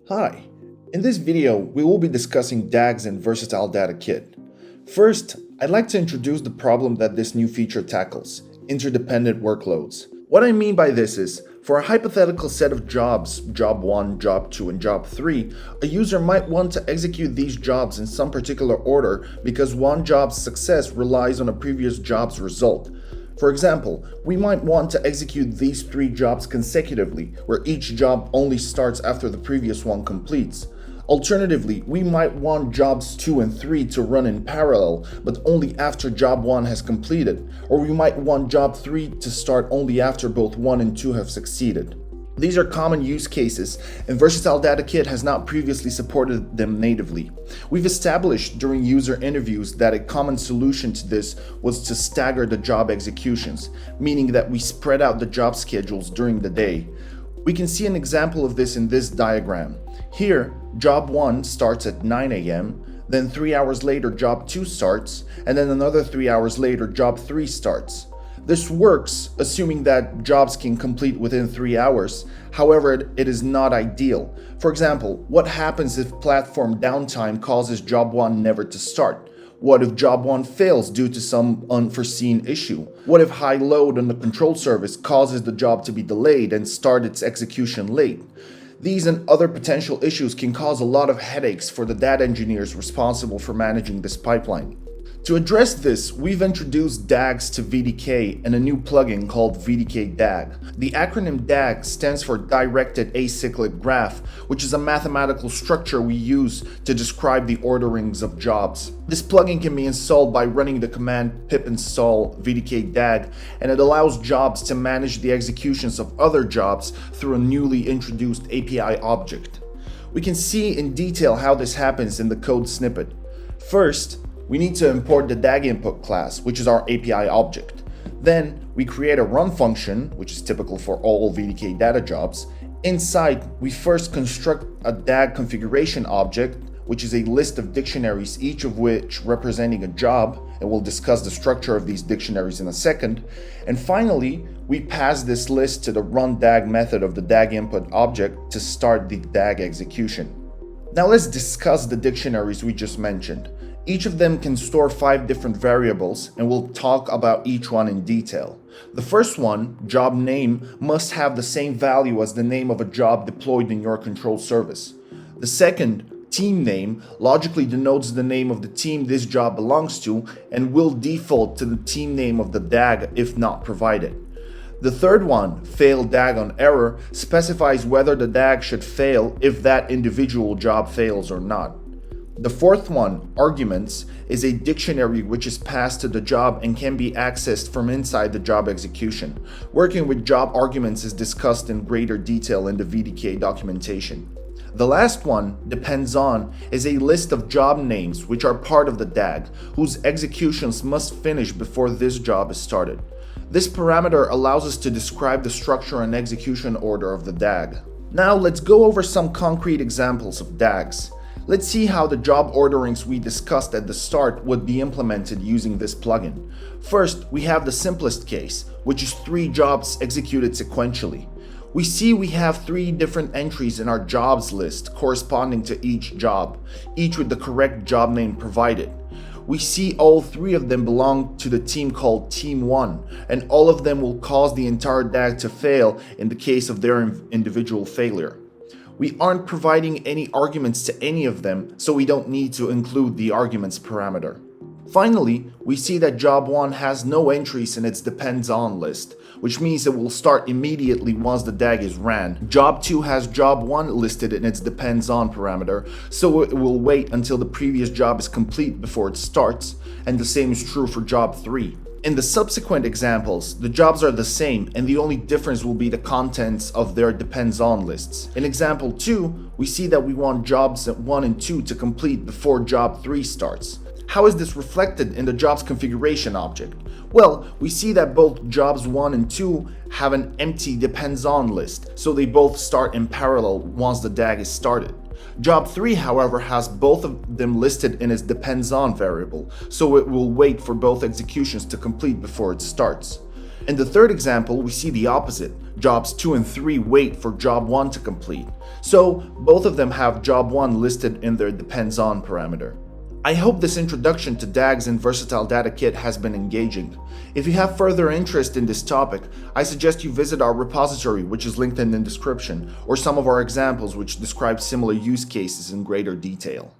Hi, in this video we will be discussing DAGs in Versatile Data Kit. First, I'd like to introduce the problem that this new feature tackles, interdependent workloads. What I mean by this is, for a hypothetical set of jobs, job 1, job 2, and job 3, a user might want to execute these jobs in some particular order because one job's success relies on a previous job's result. For example, we might want to execute these 3 jobs consecutively, where each job only starts after the previous one completes. Alternatively, we might want jobs 2 and 3 to run in parallel, but only after job 1 has completed, or we might want job 3 to start only after both 1 and 2 have succeeded. These are common use cases, and Versatile Data Kit has not previously supported them natively. We've established during user interviews that a common solution to this was to stagger the job executions, meaning that we spread out the job schedules during the day. We can see an example of this in this diagram. Here, job 1 starts at 9 a.m., then 3 hours later job 2 starts, and then another 3 hours later job 3 starts. This works assuming that jobs can complete within 3 hours, however it is not ideal. For example, what happens if platform downtime causes job 1 never to start? What if job 1 fails due to some unforeseen issue? What if high load on the control service causes the job to be delayed and start its execution late? These and other potential issues can cause a lot of headaches for the data engineers responsible for managing this pipeline. To address this, we've introduced DAGs to VDK and a new plugin called VDK DAG. The acronym DAG stands for Directed Acyclic Graph, which is a mathematical structure we use to describe the orderings of jobs. This plugin can be installed by running the command pip install VDK DAG, and it allows jobs to manage the executions of other jobs through a newly introduced API object. We can see in detail how this happens in the code snippet. First, we need to import the DAG input class, which is our API object. Then we create a run function, which is typical for all VDK data jobs. Inside, we first construct a DAG configuration object, which is a list of dictionaries, each of which representing a job, and we'll discuss the structure of these dictionaries in a second. And finally, we pass this list to the runDAG method of the DAG input object to start the DAG execution. Now let's discuss the dictionaries we just mentioned. Each of them can store 5 different variables, and we'll talk about each one in detail. The first one, job name, must have the same value as the name of a job deployed in your control service. The second, team name, logically denotes the name of the team this job belongs to and will default to the team name of the DAG if not provided. The third one, fail DAG on error, specifies whether the DAG should fail if that individual job fails or not. The fourth one, arguments, is a dictionary which is passed to the job and can be accessed from inside the job execution. Working with job arguments is discussed in greater detail in the VDK documentation. The last one, depends on, is a list of job names which are part of the DAG, whose executions must finish before this job is started. This parameter allows us to describe the structure and execution order of the DAG. Now let's go over some concrete examples of DAGs. Let's see how the job orderings we discussed at the start would be implemented using this plugin. First, we have the simplest case, which is 3 jobs executed sequentially. We see we have 3 different entries in our jobs list corresponding to each job, each with the correct job name provided. We see all 3 of them belong to the team called Team 1, and all of them will cause the entire DAG to fail in the case of their individual failure. We aren't providing any arguments to any of them, so we don't need to include the arguments parameter. Finally, we see that job 1 has no entries in its depends on list, which means it will start immediately once the DAG is ran. Job 2 has job 1 listed in its depends on parameter, so it will wait until the previous job is complete before it starts, and the same is true for job 3. In the subsequent examples, the jobs are the same and the only difference will be the contents of their depends on lists. In example 2, we see that we want jobs 1 and 2 to complete before job 3 starts. How is this reflected in the jobs configuration object? Well, we see that both jobs 1 and 2 have an empty depends on list, so they both start in parallel once the DAG is started. Job 3, however, has both of them listed in its depends on variable, so it will wait for both executions to complete before it starts. In the third example, we see the opposite. Jobs 2 and 3 wait for job 1 to complete. So both of them have job 1 listed in their depends on parameter. I hope this introduction to DAGs and Versatile Data Kit has been engaging. If you have further interest in this topic, I suggest you visit our repository, which is linked in the description, or some of our examples which describe similar use cases in greater detail.